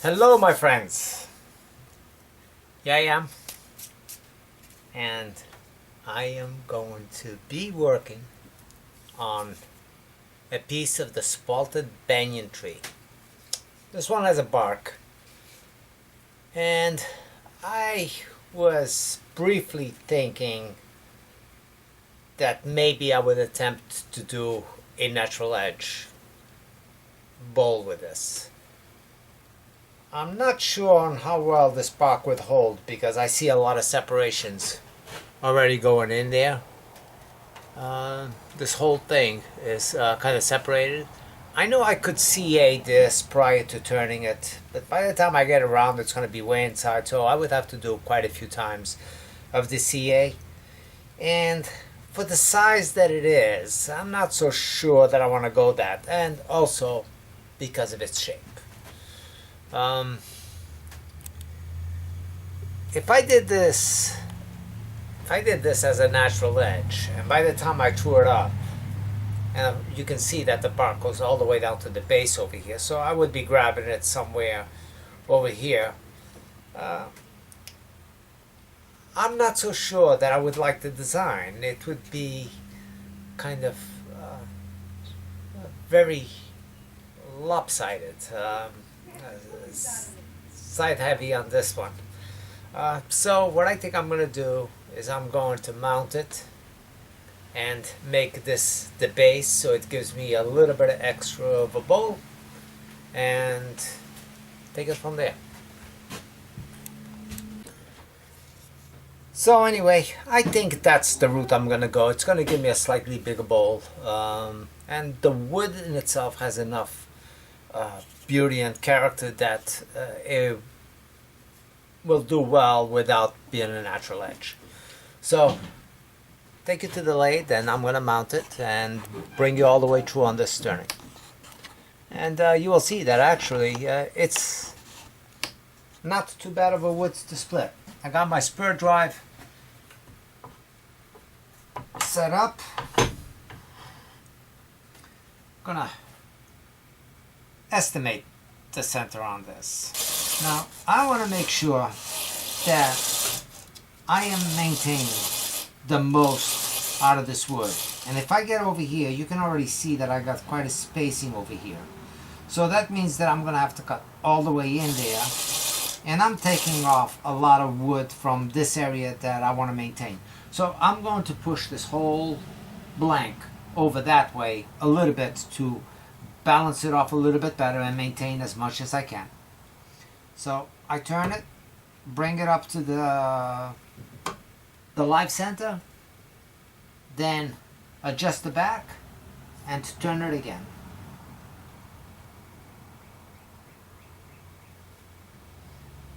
Hello, my friends. Here I am, and I am going to be working on a piece of the spalted banyan tree. This one has a bark, and I was briefly thinking that maybe I would attempt to do a natural edge bowl with this. I'm not sure on how well this bark would hold because I see a lot of separations already going in there. This whole thing is kind of separated. I know I could CA this prior to turning it, but by the time I get around it's going to be way inside, so I would have to do quite a few times of the CA. And for the size that it is, I'm not so sure that I want to go that, and also because of its shape. If I did this as a natural edge, and by the time I tore it up, and you can see that the bark goes all the way down to the base over here, so I would be grabbing it somewhere over here. I'm not so sure that I would like the design. It would be kind of very lopsided. Side heavy on this one. So what I think I'm going to do is I'm going to mount it and make this the base so it gives me a little bit of extra of a bowl, and take it from there. So anyway, I think that's the route I'm going to go. It's going to give me a slightly bigger bowl, and the wood in itself has enough beauty and character that it will do well without being a natural edge. So take it to the lathe, and I'm going to mount it and bring you all the way through on this turning. And you will see that actually it's not too bad of a wood to split. I got my spur drive set up. Gonna estimate the center on this. Now I want to make sure that I am maintaining the most out of this wood, and if I get over here you can already see that I got quite a spacing over here, so that means that I'm gonna have to cut all the way in there, and I'm taking off a lot of wood from this area that I want to maintain. So I'm going to push this whole blank over that way a little bit to balance it off a little bit better and maintain as much as I can. So I turn it, bring it up to the live center, then adjust the back and turn it again.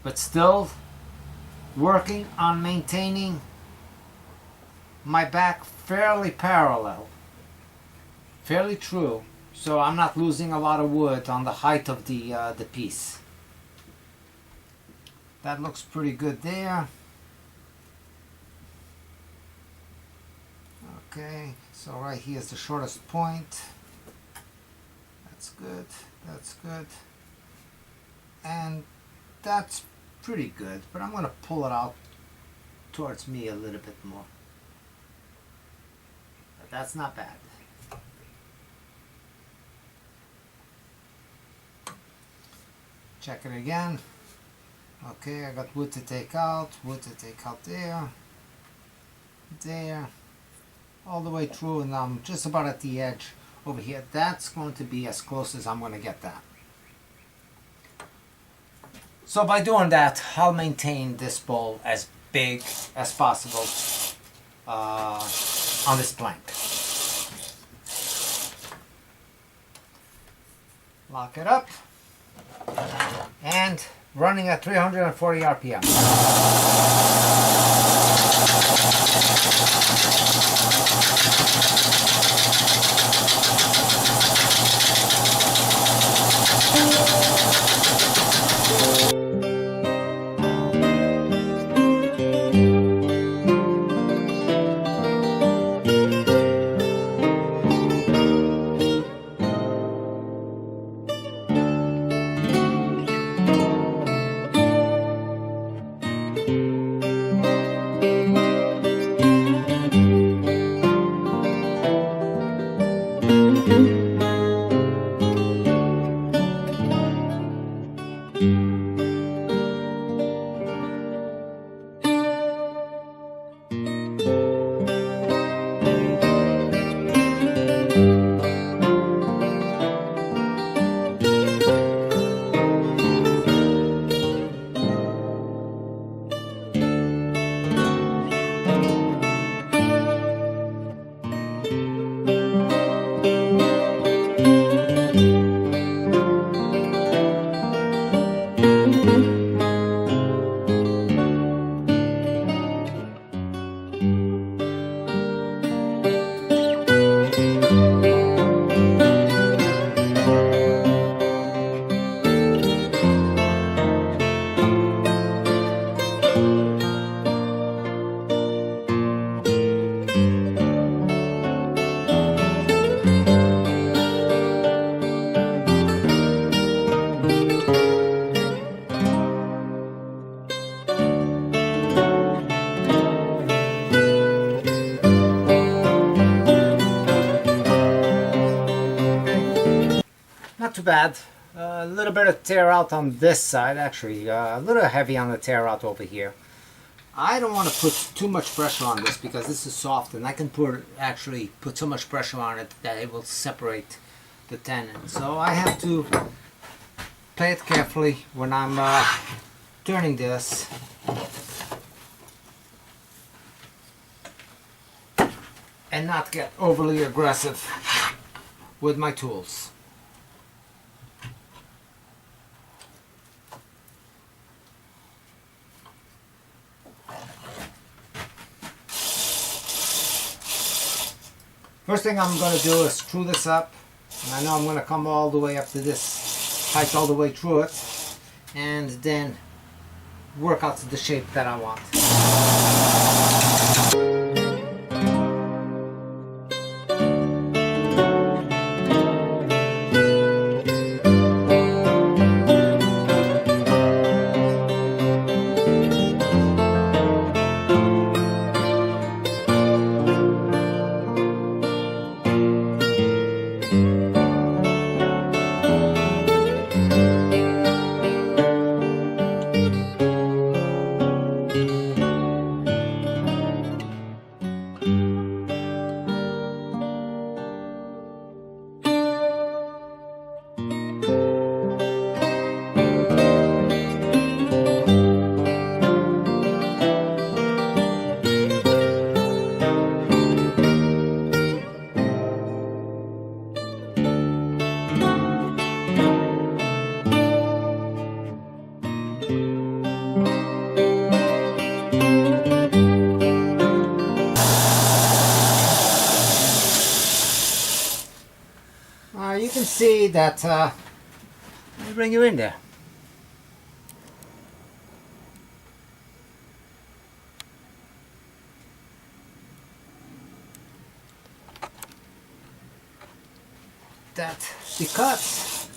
But still working on maintaining my back fairly parallel, fairly true, so I'm not losing a lot of wood on the height of the piece. That looks pretty good there. Okay, so right here is the shortest point. That's good, that's good. And that's pretty good, but I'm going to pull it out towards me a little bit more. But that's not bad. Check it again. Okay, I got wood to take out there, there, all the way through, and I'm just about at the edge over here. That's going to be as close as I'm going to get that. So by doing that, I'll maintain this bowl as big as possible on this plank. Lock it up, and running at 340 RPM. too bad. A little bit of tear out on this side, actually. A little heavy on the tear out over here. I don't want to put too much pressure on this because this is soft, and I can actually put so much pressure on it that it will separate the tenon. So I have to play it carefully when I'm turning this. And not get overly aggressive with my tools. First thing I'm going to do is screw this up, and I know I'm going to come all the way up to this height all the way through it, and then work out the shape that I want. You can see that, let me bring you in there. That the cuts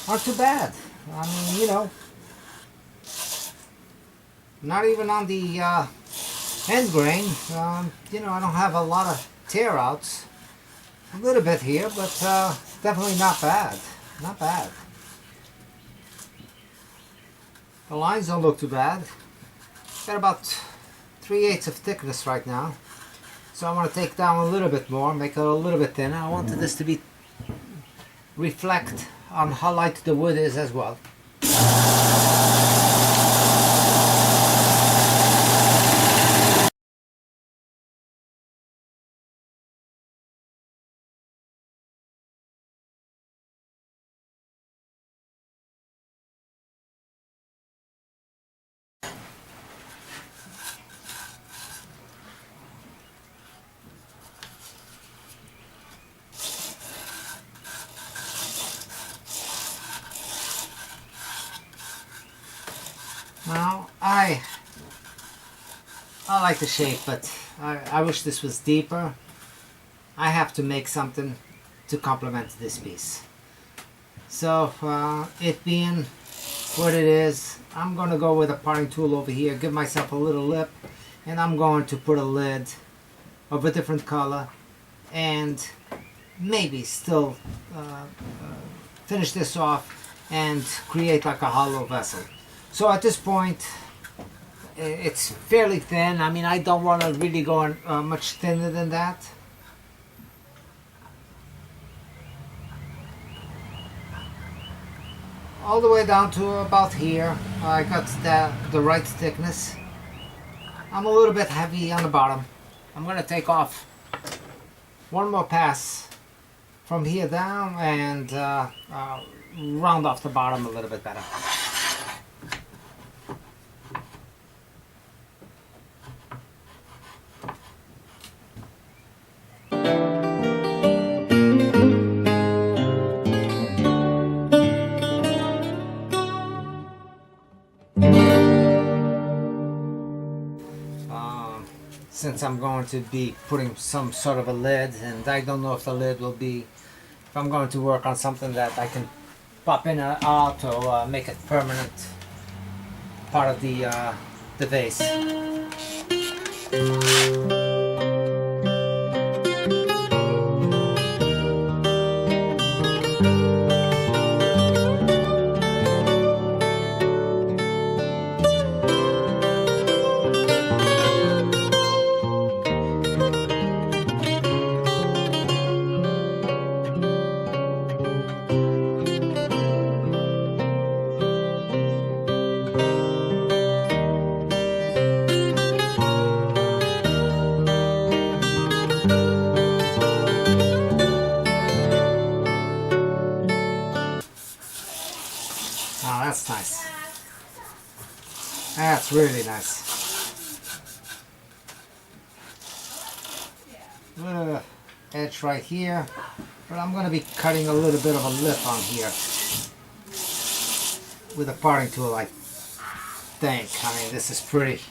aren't too bad. I mean, you know, not even on the end grain. You know, I don't have a lot of tear outs. A little bit here, but definitely not bad. Not bad. The lines don't look too bad. Got about 3/8 of thickness right now. So I want to take down a little bit more, make it a little bit thinner. I wanted this to be reflect on how light the wood is as well. Now, I like the shape, but I wish this was deeper. I have to make something to complement this piece. So, it being what it is, I'm going to go with a parting tool over here, give myself a little lip, and I'm going to put a lid of a different color, and maybe still finish this off and create like a hollow vessel. So at this point, it's fairly thin. I mean, I don't want to really go much thinner than that. All the way down to about here. I got the right thickness. I'm a little bit heavy on the bottom. I'm going to take off one more pass from here down and round off the bottom a little bit better. Since I'm going to be putting some sort of a lid, and I don't know if the lid will be, if I'm going to work on something that I can pop in and out or make it permanent part of the vase. That's really nice. A little edge right here, but I'm going to be cutting a little bit of a lip on here with a parting tool, I think. I mean, this is pretty.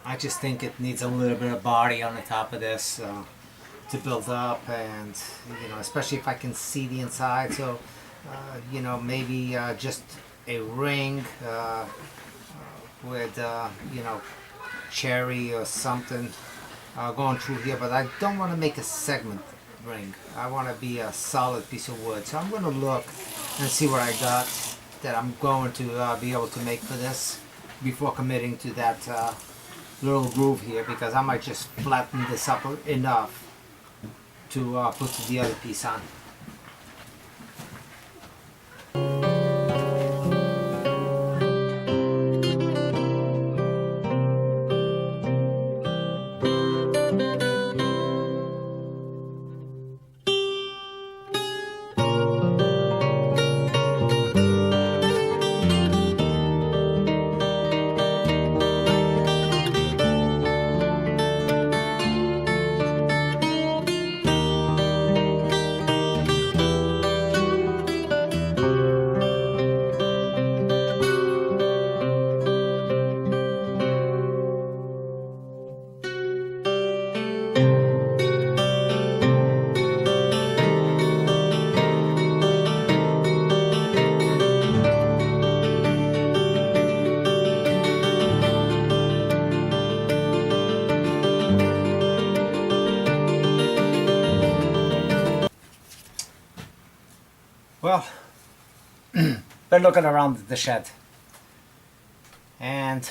I just think it needs a little bit of body on the top of this to build up, and you know, especially if I can see the inside. So you know, maybe just a ring with you know, cherry or something going through here, but I don't want to make a segment ring. I want to be a solid piece of wood. So I'm going to look and see what I got that I'm going to be able to make for this before committing to that little groove here, because I might just flatten this up enough to put the other piece on. Well, been looking around the shed and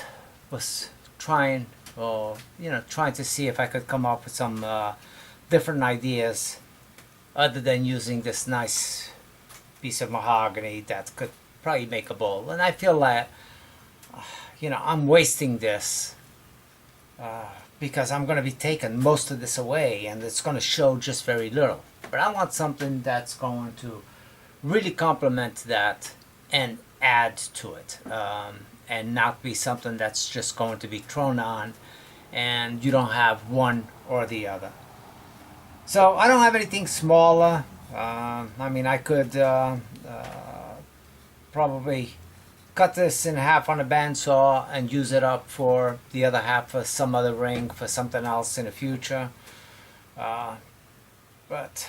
was trying, trying to see if I could come up with some different ideas other than using this nice piece of mahogany that could probably make a bowl. And I feel that, I'm wasting this because I'm going to be taking most of this away and it's going to show just very little. But I want something that's going to really complement that and add to it, and not be something that's just going to be thrown on and you don't have one or the other. So I don't have anything smaller. I mean, I could probably cut this in half on a bandsaw and use it up for the other half for some other ring, for something else in the future. But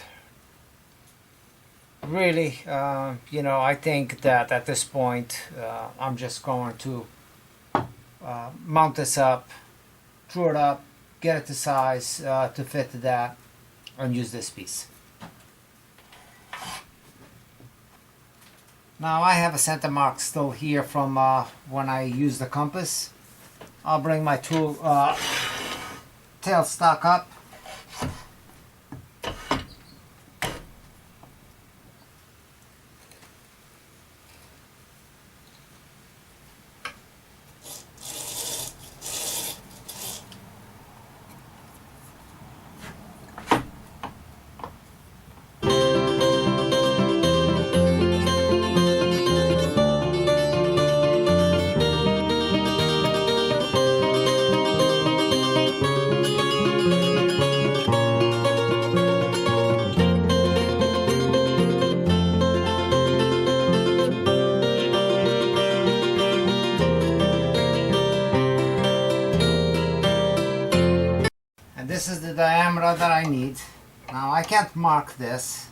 really, I think that at this point I'm just going to mount this up, screw it up, get it to size to fit that, and use this piece. Now I have a center mark still here from when I used the compass. I'll bring my tool tailstock up. This is the diameter that I need. Now I can't mark this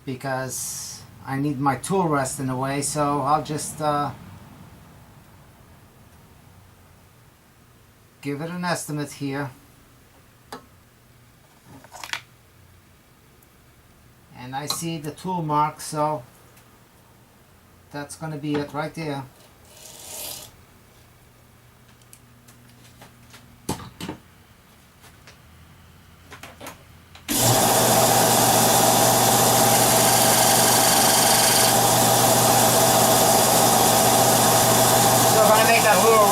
because I need my tool rest in the way, so I'll just give it an estimate here. And I see the tool mark, so that's going to be it right there.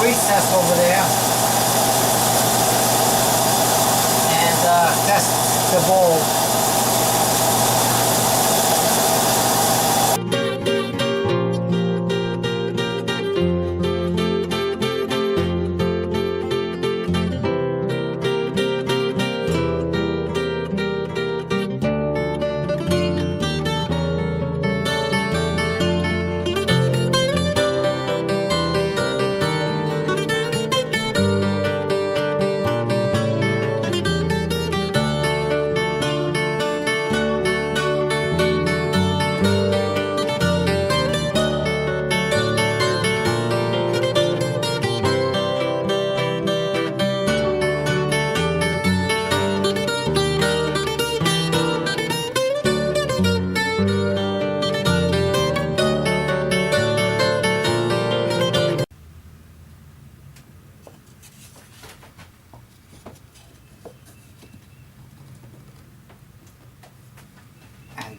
Recess over there and test the bowl.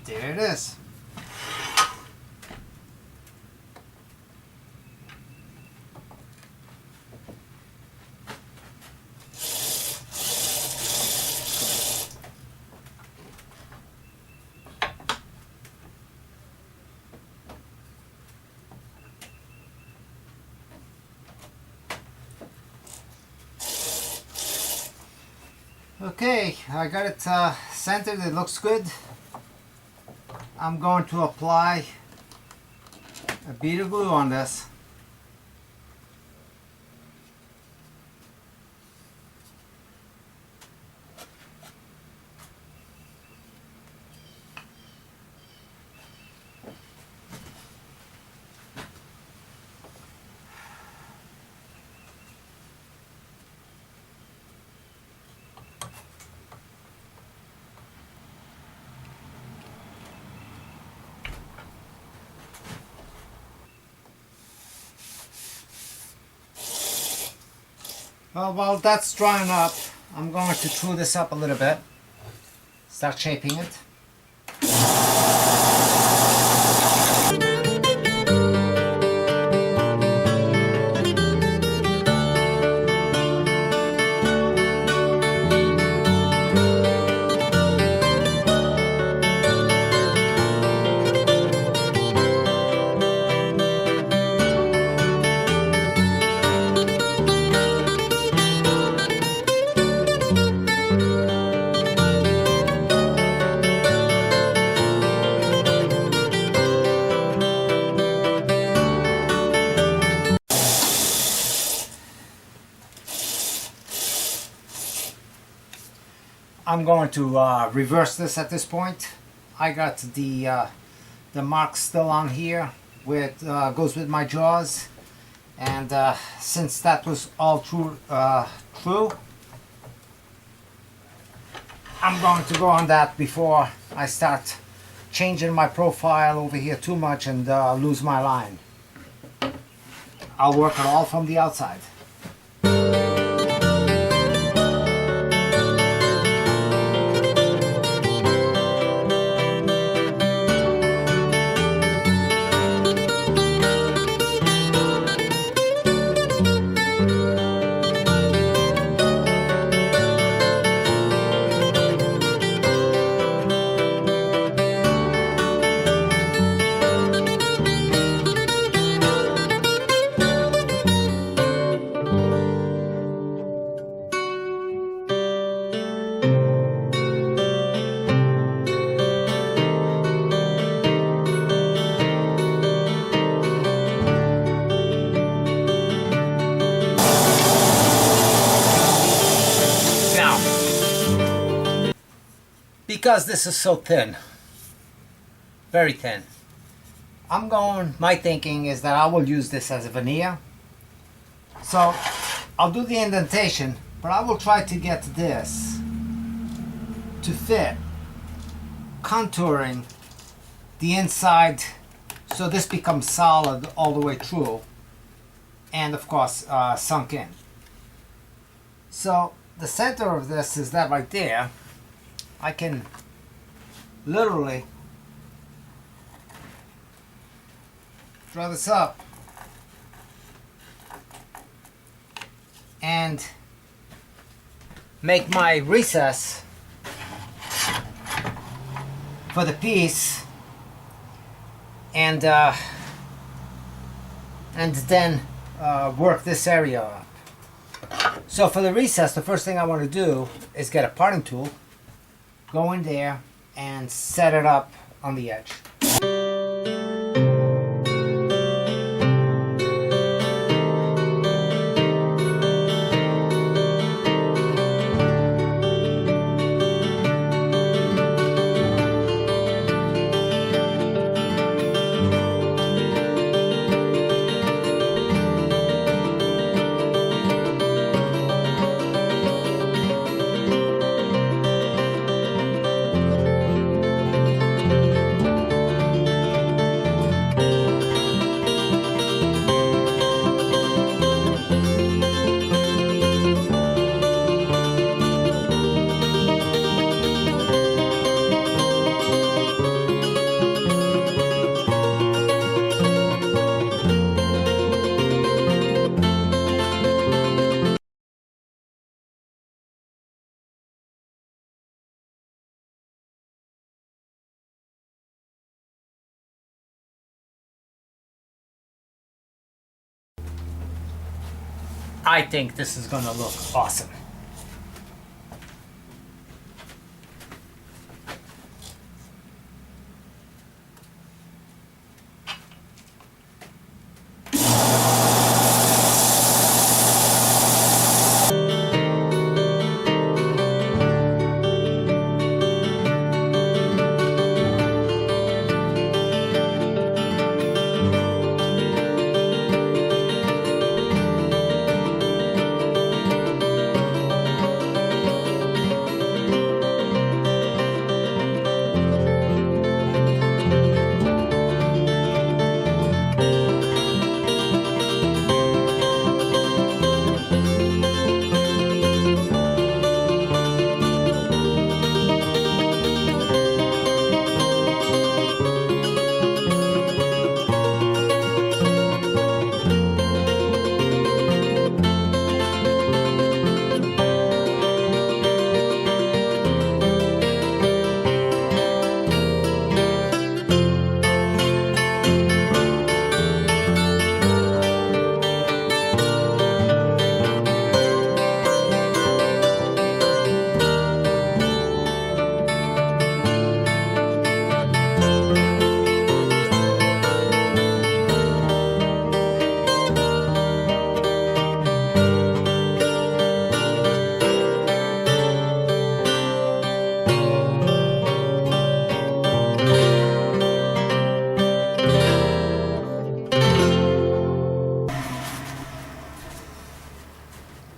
There it is. Okay, I got it centered. It looks good. I'm going to apply a bead of glue on this. Well, while that's drying up, I'm going to true this up a little bit. Start shaping it. I'm going to reverse this at this point. I got the mark still on here where it goes with my jaws, and since that was all true, I'm going to go on that before I start changing my profile over here too much and lose my line. I'll work it all from the outside. Because this is so thin, very thin, my thinking is that I will use this as a veneer. So I'll do the indentation, but I will try to get this to fit, contouring the inside so this becomes solid all the way through, and of course sunk in. So the center of this is that right there. I can literally draw this up and make my recess for the piece, and then work this area up. So for the recess, the first thing I want to do is get a parting tool, go in there and set it up on the edge. I think this is gonna look awesome.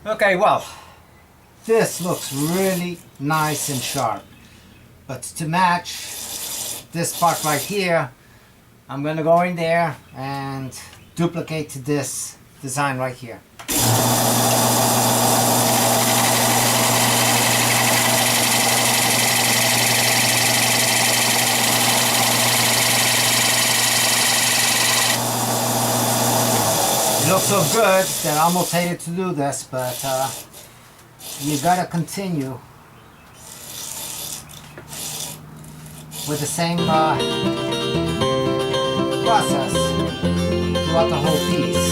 Okay, well, this looks really nice and sharp, but to match this part right here, I'm gonna go in there and duplicate this design right here. It looks so good that I almost hated to do this, but you gotta continue with the same process throughout the whole piece.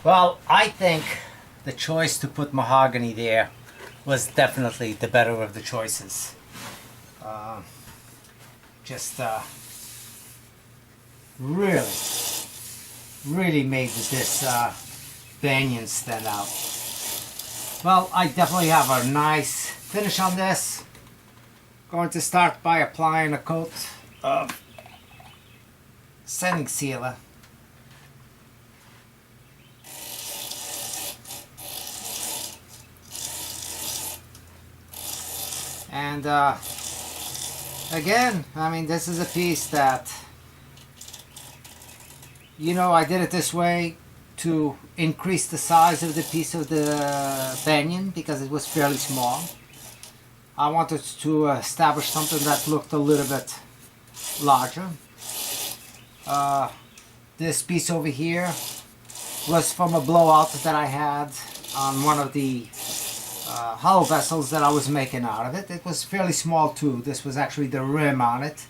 Well, I think the choice to put mahogany there was definitely the better of the choices. Really made this Banyan stand out. Well, I definitely have a nice finish on this. Going to start by applying a coat of setting sealer. And again, I mean, this is a piece that, you know, I did it this way to increase the size of the piece of the Banyan because it was fairly small. I wanted to establish something that looked a little bit larger. This piece over here was from a blowout that I had on one of the hollow vessels that I was making out of it. It was fairly small too. This was actually the rim on it,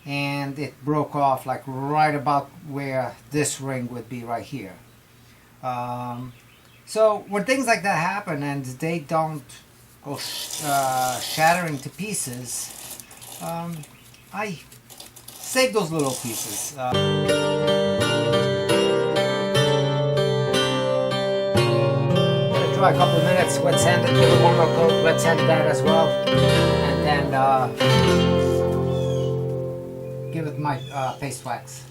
and it broke off like right about where this ring would be right here. So when things like that happen and they don't go shattering to pieces, I save those little pieces. Try a couple of minutes, wet sand it, give it one more coat, wet sand that as well, and then give it my paste wax.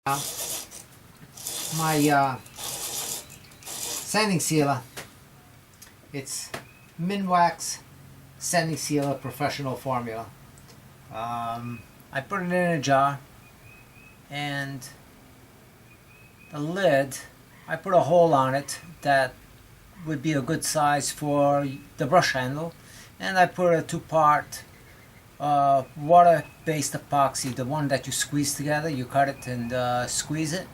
Now, my sanding sealer, it's Minwax Sanding Sealer Professional Formula. I put it in a jar, and the lid, I put a hole on it that would be a good size for the brush handle, and I put a 2-part water-based epoxy, the one that you squeeze together. You cut it and squeeze it,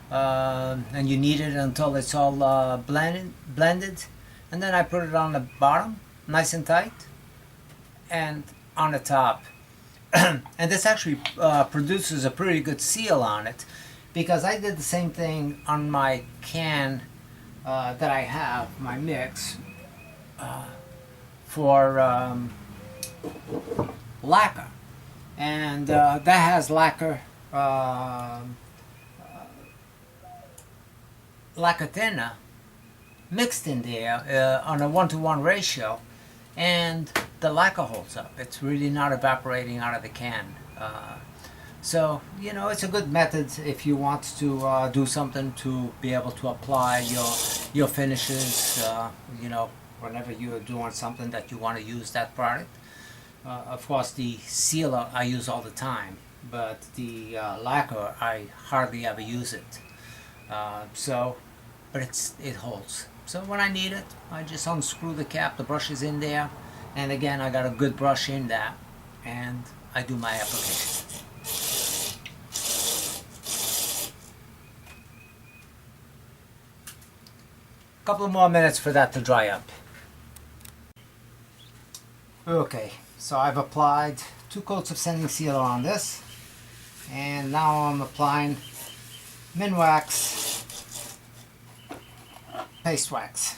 and you knead it until it's all blended, and then I put it on the bottom, nice and tight, and on the top. And this actually produces a pretty good seal on it, because I did the same thing on my can that I have, my mix, for lacquer. And that has lacquer thinner mixed in there on a 1-to-1 ratio, and the lacquer holds up. It's really not evaporating out of the can. So, you know, it's a good method if you want to do something to be able to apply your finishes, you know, whenever you're doing something that you want to use that product. Of course, the sealer I use all the time, but the lacquer, I hardly ever use it. But it holds. So when I need it, I just unscrew the cap, the brush is in there, and again, I got a good brush in that, and I do my application. Couple more minutes for that to dry up. Okay, so I've applied 2 coats of sanding sealer on this, and now I'm applying Minwax paste wax,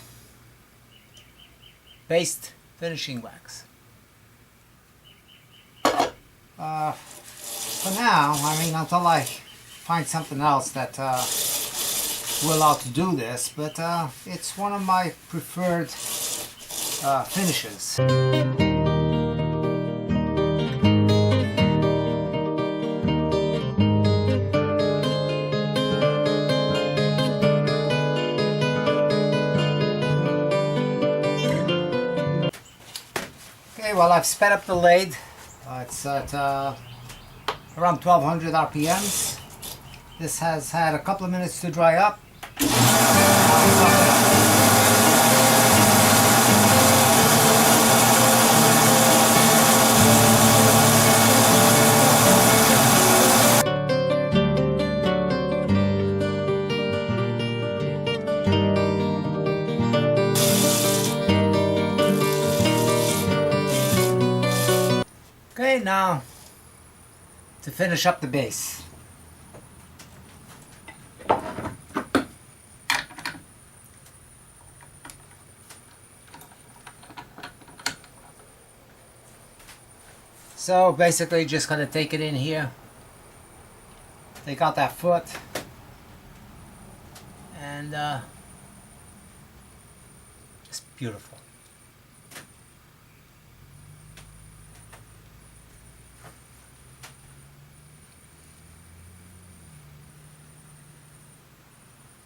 paste finishing wax. For now, I mean, until I find something else that will allow to do this, but it's one of my preferred finishes. Okay, well, I've sped up the lathe. It's at around 1200 RPMs. This has had a couple of minutes to dry up. Okay, now to finish up the base. So basically just gonna take it in here, take out that foot, and just beautiful.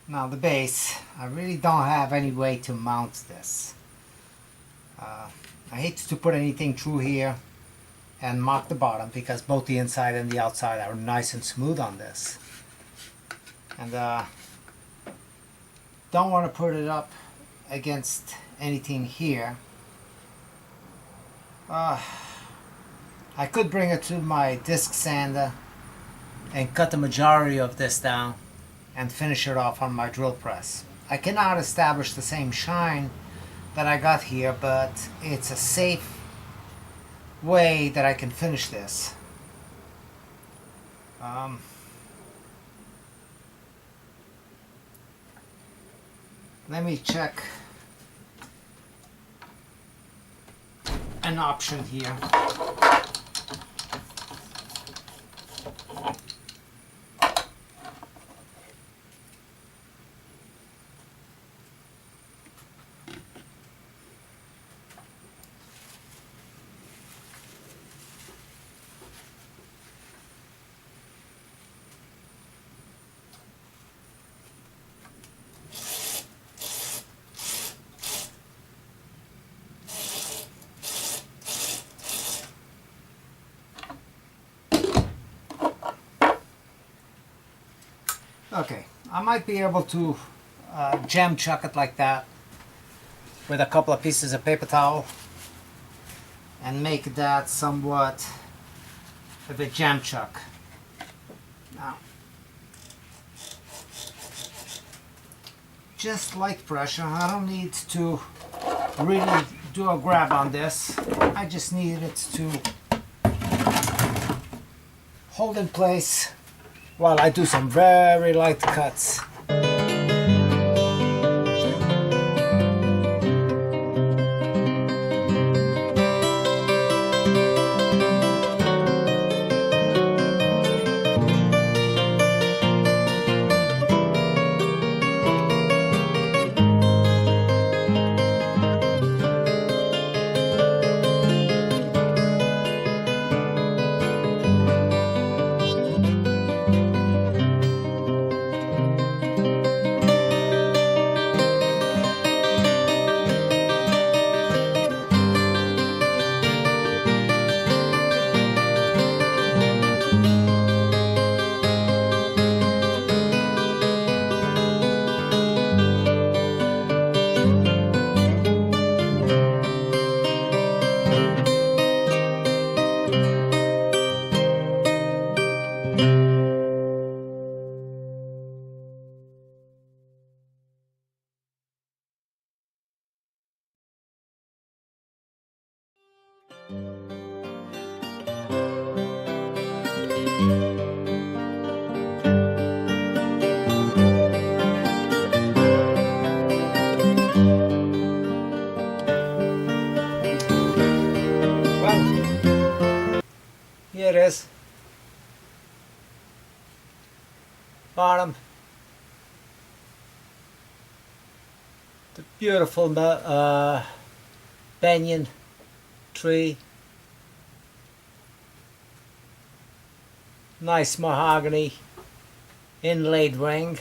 Now the base, I really don't have any way to mount this. I hate to put anything through here and mark the bottom, because both the inside and the outside are nice and smooth on this. And don't want to put it up against anything here. I could bring it to my disc sander and cut the majority of this down and finish it off on my drill press. I cannot establish the same shine that I got here, but it's a safe way that I can finish this. Let me check an option here. Okay, I might be able to jam chuck it like that with a couple of pieces of paper towel and make that somewhat of a jam chuck. Now, just light pressure. I don't need to really do a grab on this. I just need it to hold in place while I do some very light cuts. Here it is. Bottom. The beautiful banyan tree. Nice mahogany inlaid ring.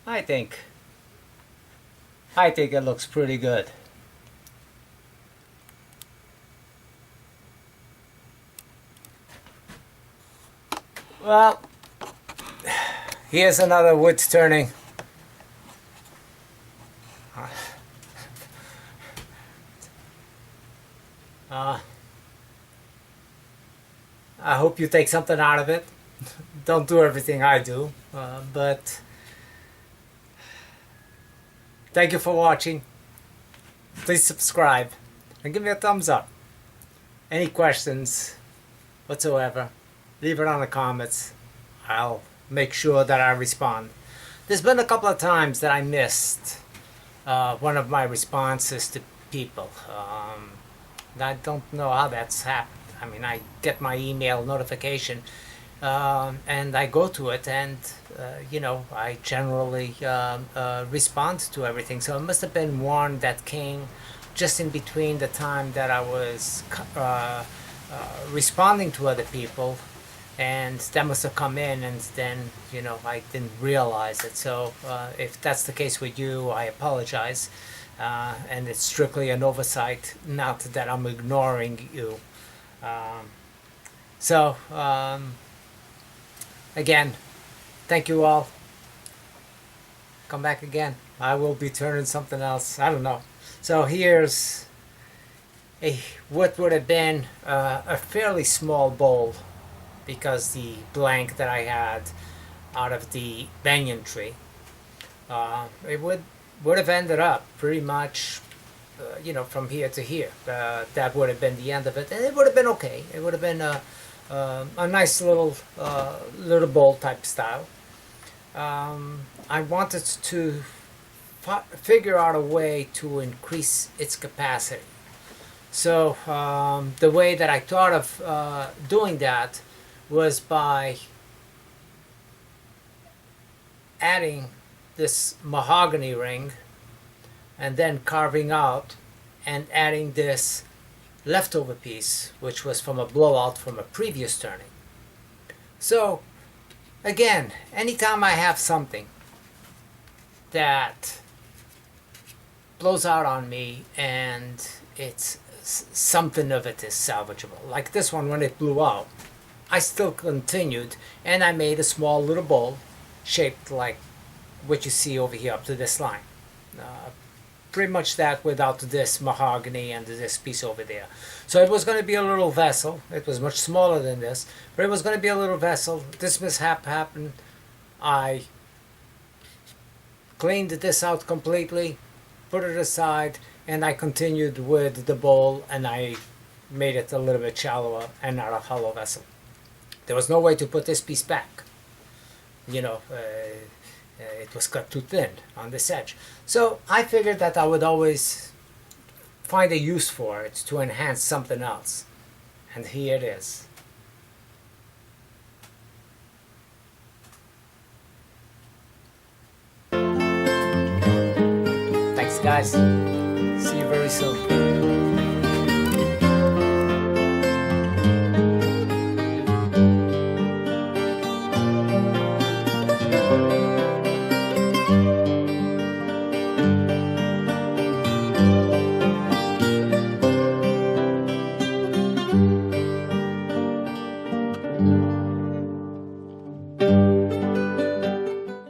I think it looks pretty good. Well, here's another wood turning. I hope you take something out of it. Don't do everything I do, but thank you for watching. Please subscribe and give me a thumbs up. Any questions whatsoever, leave it on the comments. I'll make sure that I respond. There's been a couple of times that I missed one of my responses to people. I don't know how that's happened. I mean, I get my email notification and I go to it, and you know, I generally respond to everything. So it must have been one that came just in between the time that I was responding to other people, and that must have come in, and then, you know, I didn't realize it. So if that's the case with you, I apologize, and it's strictly an oversight, not that I'm ignoring you. Again, thank you all. Come back again. I will be turning something else. I don't know. So here's what would have been a fairly small bowl, because the blank that I had out of the banyan tree, it would have ended up pretty much, you know, from here to here. That would have been the end of it, and it would have been okay. It would have been a nice little bowl type style. I wanted to figure out a way to increase its capacity. So the way that I thought of doing that was by adding this mahogany ring and then carving out and adding this leftover piece, which was from a blowout from a previous turning. So again, anytime I have something that blows out on me and it's something of it is salvageable. Like this one, when it blew out, I still continued, and I made a small little bowl shaped like what you see over here up to this line. Pretty much that without this mahogany and this piece over there. So it was going to be a little vessel. It was much smaller than this, but it was going to be a little vessel. This mishap happened. I cleaned this out completely, put it aside, and I continued with the bowl, and I made it a little bit shallower and not a hollow vessel. There was no way to put this piece back. You know, it was cut too thin on this edge. So I figured that I would always find a use for it to enhance something else. And here it is. Thanks, guys. See you very soon.